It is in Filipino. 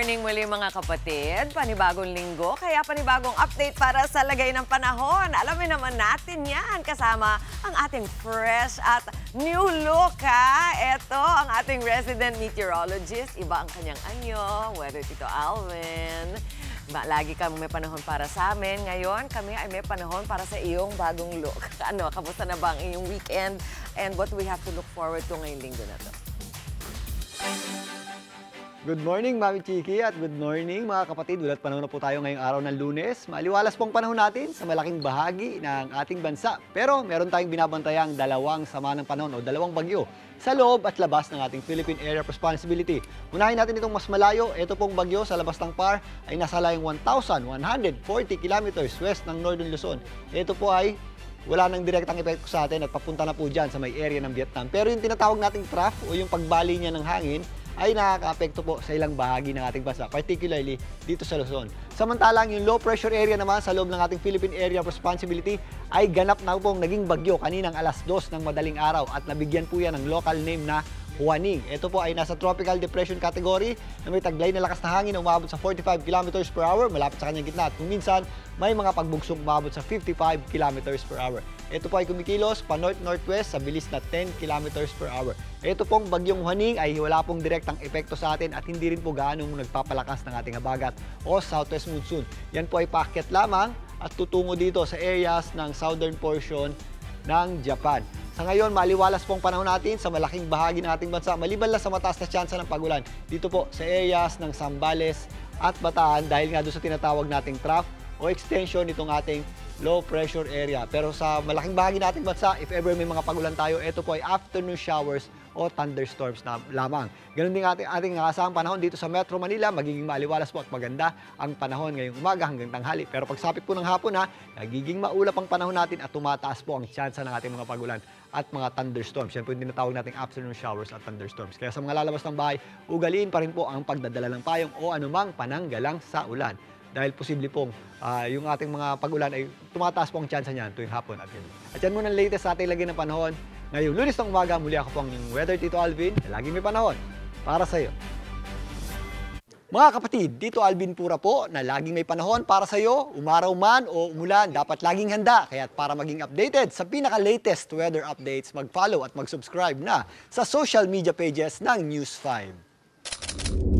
morning muli mga kapatid. Panibagong linggo, kaya panibagong update para sa lagay ng panahon. Alamin naman natin yan kasama ang ating fresh at new look ha. Ito ang ating resident meteorologist. Iba ang kanyang anyo, weather Tito Alvin. Lagi kang may panahon para sa amin. Ngayon, kami ay may panahon para sa iyong bagong look. Ano, kamusta na ba ang iyong weekend? And what we have to look forward to ngayong linggo na to? Good morning, Mami Chiki, at good morning mga kapatid. Ulat panahon na po tayo ngayong araw ng Lunes. Maliwalas pong panahon natin sa malaking bahagi ng ating bansa. Pero meron tayong binabantayang dalawang sama ng panahon o dalawang bagyo sa loob at labas ng ating Philippine Area of Responsibility. Unahin natin itong mas malayo. Ito pong bagyo sa labas ng PAR ay nasa layong 1,140 kilometers west ng Northern Luzon. Ito po ay wala nang direktang epekto sa atin at papunta na po dyan sa may area ng Vietnam. Pero yung tinatawag nating trough o yung pagbali niya ng hangin ay nakaka-apekto po sa ilang bahagi ng ating bansa, particularly dito sa Luzon. Samantalang yung low pressure area naman sa loob ng ating Philippine Area of Responsibility ay ganap na pong naging bagyo kaninang alas 2 ng madaling araw at nabigyan po yan ng local name na Huaning. Ito po ay nasa tropical depression category na may taglay na lakas na hangin na umabot sa 45 kilometers per hour malapit sa kanyang gitna at kung minsan may mga pagbugsong umabot sa 55 kilometers per hour. Ito po ay kumikilos pa north-northwest sa bilis na 10 kilometers per hour. Ito pong bagyong Huaning ay wala pong direktang epekto sa atin at hindi rin po gaano nagpapalakas ng ating habagat o southwest monsoon. Yan po ay paakyat lamang at tutungo dito sa areas ng southern portion ng Japan. Sa ngayon, maliwalas pong panahon natin sa malaking bahagi ng ating bansa, maliban lang sa mataas na tsansa ng pagulan. Dito po sa areas ng Zambales at Bataan dahil nga doon sa tinatawag nating trough o extension nitong ating low pressure area. Pero sa malaking bahagi ng ating bansa, if ever may mga pagulan tayo, ito po ay afternoon showers o thunderstorms na lamang. Ganun din ating asahang panahon dito sa Metro Manila, magiging maliwalas po at maganda ang panahon ngayong umaga hanggang tanghali. Pero pagsapit po ng hapon nagiging maulap ang panahon natin at tumataas po ang tsansa ng ating mga pagulan at mga thunderstorms. Yan po yung tinatawag nating afternoon showers at thunderstorms. Kaya sa mga lalabas ng bahay, ugaliin pa rin po ang pagdadala ng payong o anumang pananggalang sa ulan. Dahil posible pong yung ating mga pagulan ay tumataas po ang tsansa niyan tuwing hapon at gabi. At yan muna ang latest sa ating lagay ng panahon. Ngayong Lunes ng umaga, muli ako po ang weather Tito Alvin na laging may panahon para sa iyo. Mga kapatid, Tito Alvin Pura po na laging may panahon para sa iyo, umaraw man o umulan, dapat laging handa. Kaya para maging updated sa pinaka-latest weather updates, mag-follow at mag-subscribe na sa social media pages ng News 5.